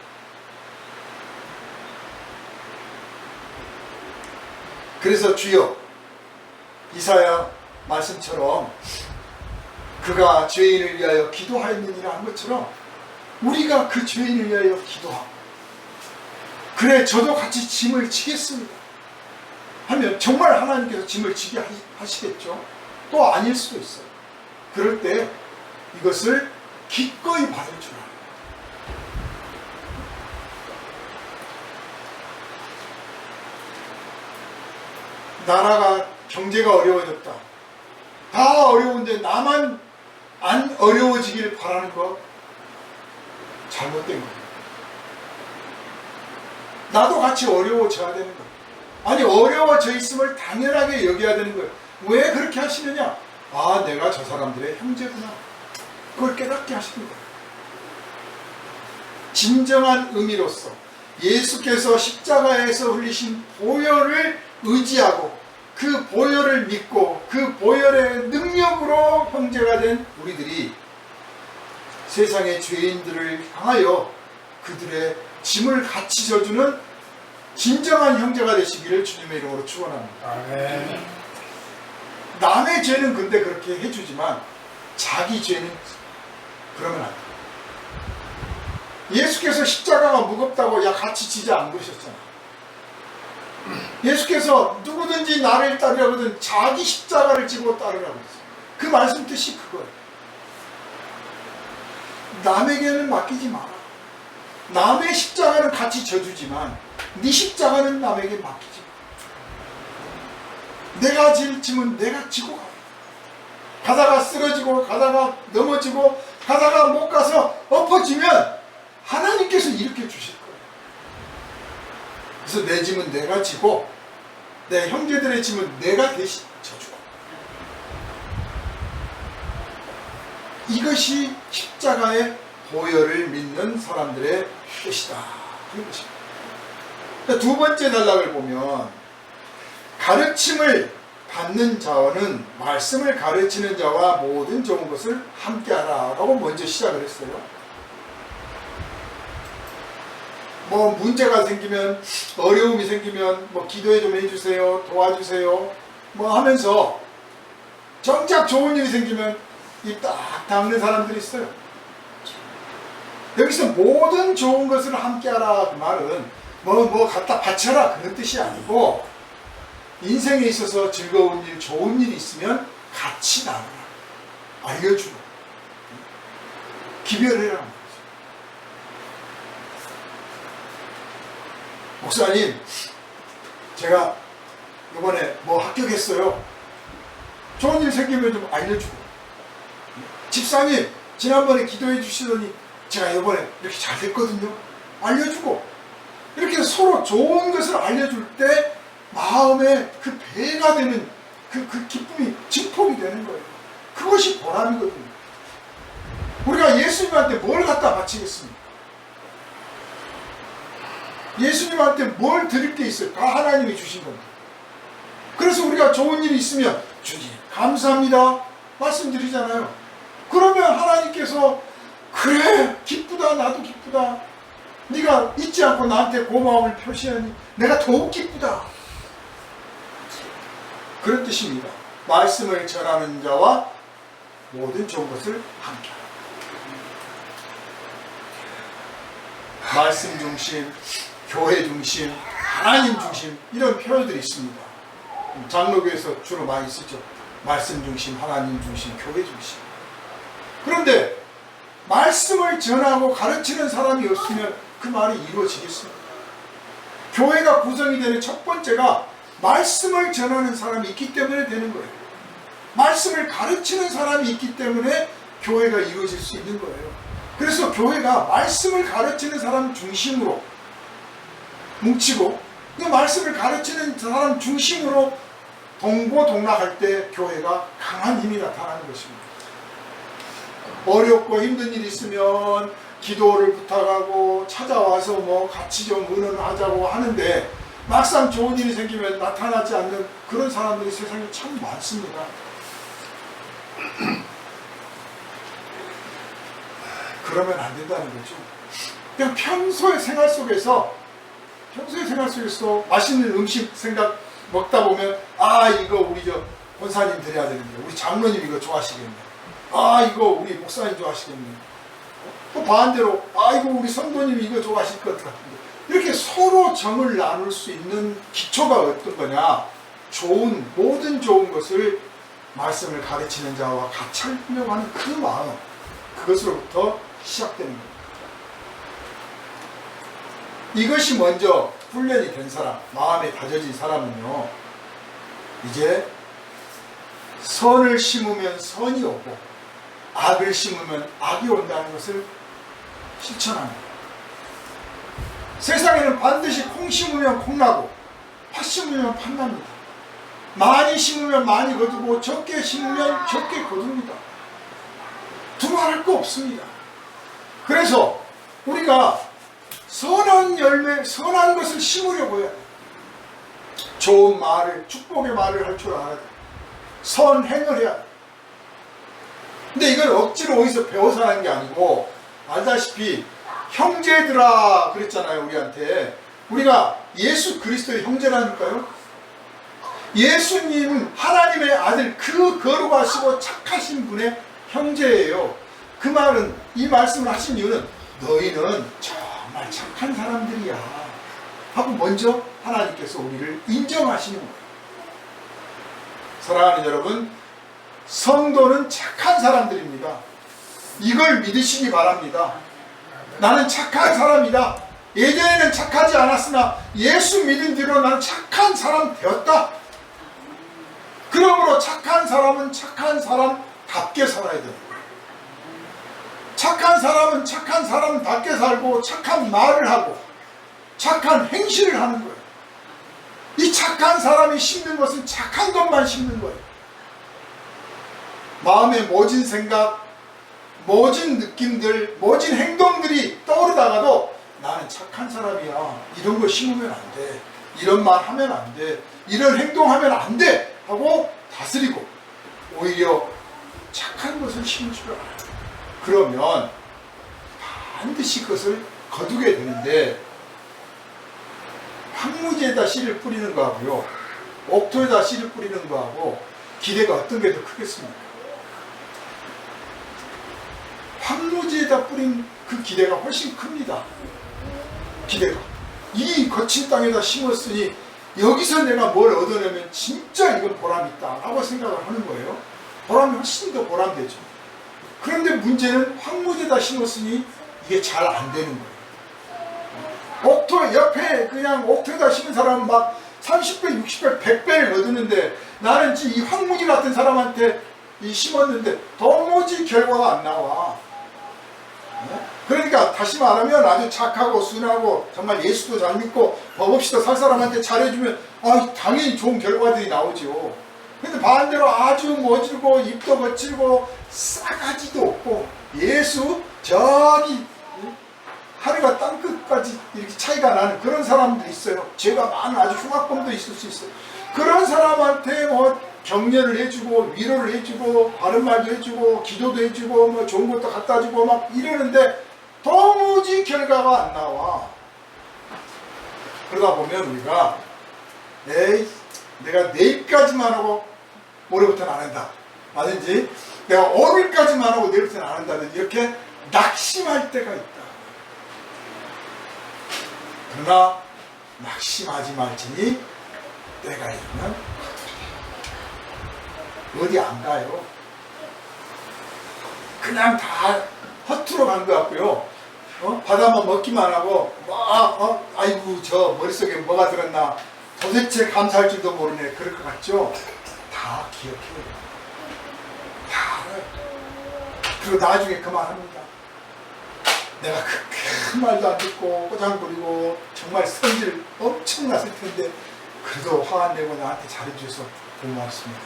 그래서 주여 이사야 말씀처럼 그가 죄인을 위하여 기도하였느니라 한 것처럼 우리가 그 죄인을 위하여 기도하고 그래 저도 같이 짐을 지겠습니다 하면 정말 하나님께서 짐을 지게 하시겠죠. 또 아닐 수도 있어요. 그럴 때 이것을 기꺼이 받을 줄 알아요. 나라가 경제가 어려워졌다. 다 어려운데 나만 안 어려워지길 바라는 것 잘못된 거예요. 나도 같이 어려워져야 되는 거예요. 아니 어려워져 있음을 당연하게 여겨야 되는 거예요. 왜 그렇게 하시느냐? 아 내가 저 사람들의 형제구나. 그걸 깨닫게 하시는 거예요. 진정한 의미로서 예수께서 십자가에서 흘리신 보혈을 의지하고 그 보혈을 믿고 그 보혈의 능력으로 형제가 된 우리들이 세상의 죄인들을 향하여 그들의 짐을 같이 져주는 진정한 형제가 되시기를 주님의 이름으로 축원합니다. 아멘. 남의 죄는 근데 그렇게 해주지만 자기 죄는 그러면 안 돼요. 예수께서 십자가가 무겁다고 야 같이 지자 안 그러셨잖아. 예수께서 누구든지 나를 따르려거든 자기 십자가를 지고 따르라고 했어요. 그 말씀 뜻이 그거예요. 남에게는 맡기지 마라. 남의 십자가는 같이 져주지만 네 십자가는 남에게 맡기지 마. 내가 질 짐은 내가 지고 가. 가다가 쓰러지고 가다가 넘어지고 가다가 못 가서 엎어지면 하나님께서 일으켜 주실 거예요. 그래서 내 짐은 내가 지고 내 형제들의 짐은 내가 대신 져주고 이것이 십자가의 보혈을 믿는 사람들의 뜻이다 하는 것입니다. 두 번째 단락을 보면 가르침을 받는 자와는 말씀을 가르치는 자와 모든 좋은 것을 함께하라 라고 먼저 시작을 했어요. 뭐 문제가 생기면 어려움이 생기면 뭐 기도해 좀 해주세요 도와주세요 뭐 하면서 정작 좋은 일이 생기면 입 딱 닦는 사람들이 있어요. 여기서 모든 좋은 것을 함께하라 그 말은 뭐 갖다 바쳐라 그런 뜻이 아니고 인생에 있어서 즐거운 일 좋은 일이 있으면 같이 나누라 알려주라 기별해라. 목사님 제가 이번에 뭐 합격했어요. 좋은 일 생기면 좀 알려주고 집사님 지난번에 기도해 주시더니 제가 이번에 이렇게 잘 됐거든요. 알려주고 이렇게 서로 좋은 것을 알려줄 때 마음에 그 배가 되는 그 기쁨이 증폭이 되는 거예요. 그것이 보람이거든요. 우리가 예수님한테 뭘 갖다 바치겠습니까? 예수님한테 뭘 드릴 게 있어요? 다 하나님이 주신 겁니다. 그래서 우리가 좋은 일이 있으면 주님 감사합니다 말씀드리잖아요. 그러면 하나님께서 그래 기쁘다 나도 기쁘다 네가 잊지 않고 나한테 고마움을 표시하니 내가 더욱 기쁘다 그런 뜻입니다. 말씀을 전하는 자와 모든 좋은 것을 함께하라. 말씀 중심 교회 중심, 하나님 중심 이런 표현들이 있습니다. 장로교에서 주로 많이 쓰죠. 말씀 중심, 하나님 중심, 교회 중심. 그런데 말씀을 전하고 가르치는 사람이 없으면 그 말이 이루어지겠습니까? 교회가 구성이 되는 첫 번째가 말씀을 전하는 사람이 있기 때문에 되는 거예요. 말씀을 가르치는 사람이 있기 때문에 교회가 이루어질 수 있는 거예요. 그래서 교회가 말씀을 가르치는 사람 중심으로 뭉치고 그 말씀을 가르치는 사람 중심으로 동고동락할 때 교회가 강한 힘이 나타나는 것입니다. 어렵고 힘든 일이 있으면 기도를 부탁하고 찾아와서 뭐 같이 좀 의논하자고 하는데 막상 좋은 일이 생기면 나타나지 않는 그런 사람들이 세상에 참 많습니다. 그러면 안 된다는 거죠. 그냥 평소의 생활 속에서 맛있는 음식 생각 먹다 보면 이거 우리 저 권사님 드려야 되는데, 우리 장로님 이거 좋아하시겠네, 이거 우리 목사님 좋아하시겠네, 또 반대로 이거 우리 성도님이 이거 좋아하실 것 같은데, 이렇게 서로 정을 나눌 수 있는 기초가 어떤 거냐? 모든 좋은 것을 말씀을 가르치는 자와 같이 하려고 하는 그 마음, 그것으로부터 시작되는 겁니다. 이것이 먼저 훈련이 된 사람, 마음에 다져진 사람은요, 이제 선을 심으면 선이 오고 악을 심으면 악이 온다는 것을 실천합니다. 세상에는 반드시 콩 심으면 콩 나고 팥 심으면 팥 납니다. 많이 심으면 많이 거두고 적게 심으면 적게 거둡니다. 두말할 거 없습니다. 그래서 우리가 선한 열매, 선한 것을 심으려고 해야 돼. 좋은 말을, 축복의 말을 할 줄 알아야 돼. 선행을 해야 돼. 근데 이걸 억지로 어디서 배워서 하는 게 아니고, 알다시피 형제들아 그랬잖아요, 우리한테. 우리가 예수 그리스도의 형제라니까요. 예수님은 하나님의 아들, 그 거룩하시고 착하신 분의 형제예요. 그 말은, 이 말씀을 하신 이유는 너희는 정말 착한 사람들이야 하고 먼저 하나님께서 우리를 인정하시는 거예요. 사랑하는 여러분, 성도는 착한 사람들입니다. 이걸 믿으시기 바랍니다. 나는 착한 사람이다. 예전에는 착하지 않았으나 예수 믿은 뒤로 나는 착한 사람 되었다. 그러므로 착한 사람은 착한 사람답게 살아야 됩니다. 착한 사람은 착한 사람답게 살고 착한 말을 하고 착한 행실을 하는 거예요. 이 착한 사람이 심는 것은 착한 것만 심는 거예요. 마음에 모진 생각, 모진 느낌들, 모진 행동들이 떠오르다가도 나는 착한 사람이야, 이런 거 심으면 안 돼, 이런 말 하면 안 돼, 이런 행동하면 안 돼 하고 다스리고 오히려 착한 것을 심을 줄 알아요. 그러면 반드시 그것을 거두게 되는데, 황무지에다 씨를 뿌리는 거하고요, 옥토에다 씨를 뿌리는 거하고 기대가 어떤 게 더 크겠습니까? 황무지에다 뿌린 그 기대가 훨씬 큽니다. 기대가. 이 거친 땅에다 심었으니 여기서 내가 뭘 얻어내면 진짜 이건 보람있다 라고 생각을 하는 거예요. 보람이 훨씬 더 보람되죠. 그런데 문제는 황무지에다 심었으니 이게 잘 안 되는 거예요. 옥토 옆에 그냥 옥토에다 심은 사람은 막 30배, 60배, 100배를 얻었는데, 나는 이 황무지 같은 사람한테 심었는데 도무지 결과가 안 나와. 그러니까 다시 말하면 아주 착하고 순하고 정말 예수도 잘 믿고 법 없이도 살 사람한테 잘해주면 당연히 좋은 결과들이 나오죠. 근데 반대로 아주 모질고 입도 거칠고 싸가지도 없고 예수 저기 하루가 땅끝까지 이렇게 차이가 나는 그런 사람들이 있어요. 죄가 많은 아주 흉악범도 있을 수 있어요. 그런 사람한테 뭐 격려를 해주고 위로를 해주고 바른 말도 해주고 기도도 해주고 뭐 좋은 것도 갖다 주고 막 이러는데 도무지 결과가 안 나와. 그러다 보면 우리가 내가 내일까지만 하고 모레부터는 안 한다 라든지, 내가 오늘까지만 하고 내일부터는 안 한다든지 이렇게 낙심할 때가 있다. 그러나 낙심하지 말지니 때가 이르면 어디 안 가요. 그냥 다 허투루 간 것 같고요. 받아만 먹기만 하고 아이고 저 머릿속에 뭐가 들었나 도대체 감사할 줄도 모르네 그럴 것 같죠? 다 기억해요. 다 알아요. 그리고 나중에 그 말합니다. 내가 큰 말도 안 듣고 꼬장부리고 정말 성질 엄청났을 텐데 그래도 화 안 내고 나한테 잘해줘서 고맙습니다.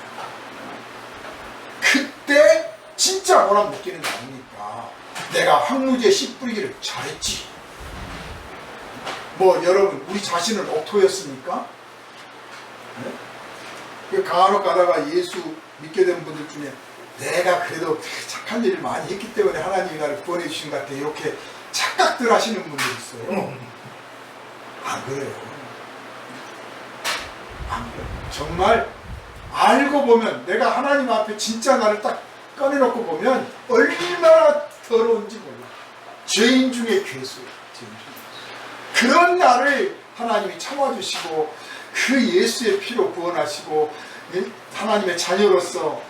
그때 진짜 보람 느끼는 날이니까 내가 황무지에 씨 뿌리기를 잘했지. 뭐 여러분 우리 자신은 옥토였습니까? 네? 그 강한옥 가다가 예수 믿게 된 분들 중에 내가 그래도 착한 일을 많이 했기 때문에 하나님이 나를 구원해 주신 것 같아 이렇게 착각들 하시는 분들 있어요. 안 그래요. 안 그래요. 정말 알고 보면 내가 하나님 앞에 진짜 나를 딱 꺼내놓고 보면 얼마나 더러운지 몰라. 죄인 중에 괴수예요. 그런 나를 하나님이 참아주시고 그 예수의 피로 구원하시고 하나님의 자녀로서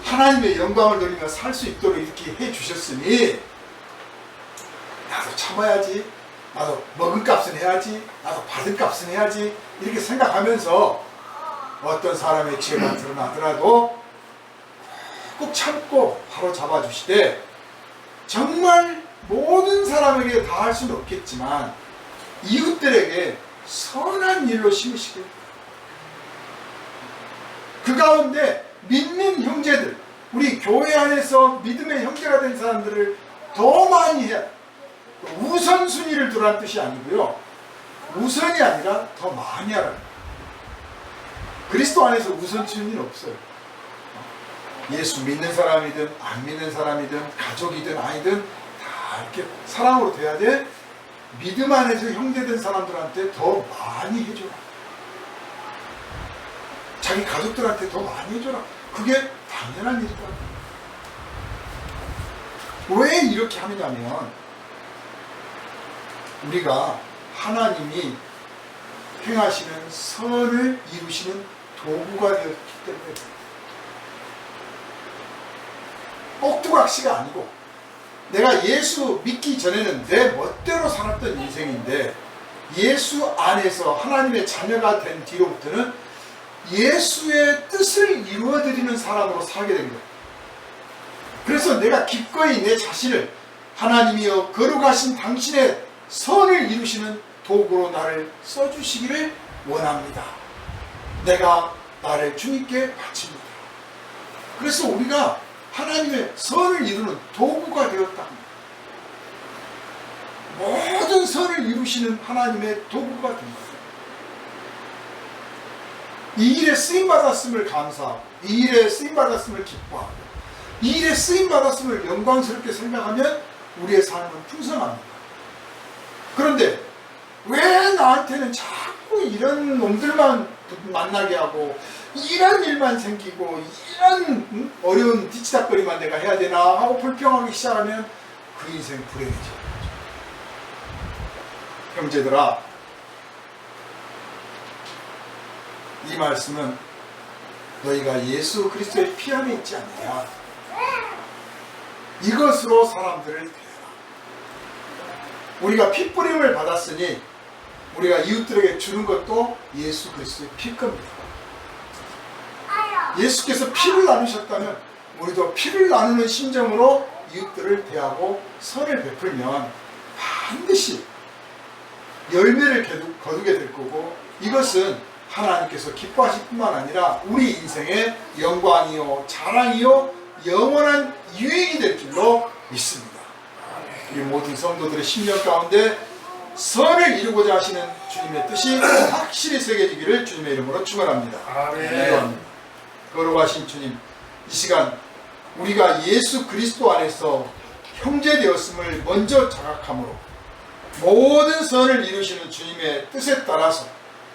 하나님의 영광을 누리며 살 수 있도록 이렇게 해주셨으니 나도 참아야지, 나도 먹은 값은 해야지, 나도 받은 값은 해야지 이렇게 생각하면서 어떤 사람의 죄가 드러나더라도 꼭 참고 바로 잡아주시되 정말 모든 사람에게 다 할 수는 없겠지만 이웃들에게 선한 일로 심으시길. 그 가운데 믿는 형제들, 우리 교회 안에서 믿음의 형제가 된 사람들을 더 많이 해야 돼. 우선순위를 두라는 뜻이 아니고요. 우선이 아니라 더 많이 하라는. 그리스도 안에서 우선순위는 없어요. 예수 믿는 사람이든 안 믿는 사람이든 가족이든 아니든 다 이렇게 사랑으로 돼야 돼. 믿음 안에서 형제된 사람들한테 더 많이 해줘라. 자기 가족들한테 더 많이 해줘라. 그게 당연한 일이다. 왜 이렇게 하느냐면 우리가 하나님이 행하시는 선을 이루시는 도구가 되었기 때문에 꼭두각시가 아니고 내가 예수 믿기 전에는 내 멋대로 살았던 인생인데 예수 안에서 하나님의 자녀가 된 뒤로부터는 예수의 뜻을 이루어드리는 사람으로 살게 된 거예요. 그래서 내가 기꺼이 내 자신을 하나님이여 거룩하신 당신의 선을 이루시는 도구로 나를 써주시기를 원합니다. 내가 나를 주님께 바칩니다. 그래서 우리가 하나님의 선을 이루는 도구가 되었다. 모든 선을 이루시는 하나님의 도구가 된 거예요. 이 일에 쓰임받았음을 감사하고 이 일에 쓰임받았음을 기뻐하고 이 일에 쓰임받았음을 영광스럽게 생각하면 우리의 삶은 풍성합니다. 그런데 왜 나한테는 자꾸 이런 놈들만 만나게 하고 이런 일만 생기고 이런 어려운 뒤치다거리만 내가 해야 되나 하고 불평하기 시작하면 그 인생 불행해져. 형제들아, 이 말씀은 너희가 예수 그리스도의 피 안에 있지 않느냐. 이것으로 사람들을 대하라. 우리가 핏부림을 받았으니 우리가 이웃들에게 주는 것도 예수 그리스도의 피 겁니다. 예수께서 피를 나누셨다면 우리도 피를 나누는 심정으로 이웃들을 대하고 선을 베풀면 반드시 열매를 거두게 될 거고 이것은 하나님께서 기뻐하실 뿐만 아니라 우리 인생의 영광이요 자랑이요 영원한 유익이 될 줄로 믿습니다. 우리 모든 성도들의 심령 가운데 선을 이루고자 하시는 주님의 뜻이 확실히 새겨지기를 주님의 이름으로 축원합니다. 아멘. 거룩하신 주님, 이 시간 우리가 예수 그리스도 안에서 형제 되었음을 먼저 자각함으로 모든 선을 이루시는 주님의 뜻에 따라서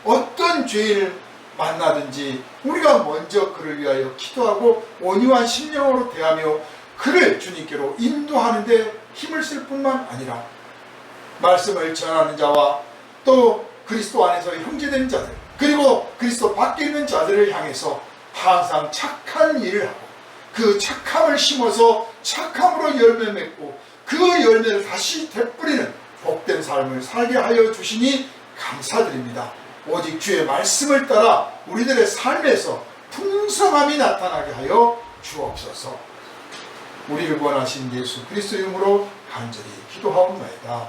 어떤 죄인을 만나든지 우리가 먼저 그를 위하여 기도하고 온유한 심령으로 대하며 그를 주님께로 인도하는 데 힘을 쓸 뿐만 아니라 말씀을 전하는 자와 또 그리스도 안에서 형제된 자들 그리고 그리스도 밖에 있는 자들을 향해서 항상 착한 일을 하고 그 착함을 심어서 착함으로 열매 맺고 그 열매를 다시 되뿌리는 복된 삶을 살게 하여 주시니 감사드립니다. 오직 주의 말씀을 따라 우리들의 삶에서 풍성함이 나타나게 하여 주옵소서. 우리를 구원하신 예수 그리스도 이름으로 간절히 기도하옵나이다.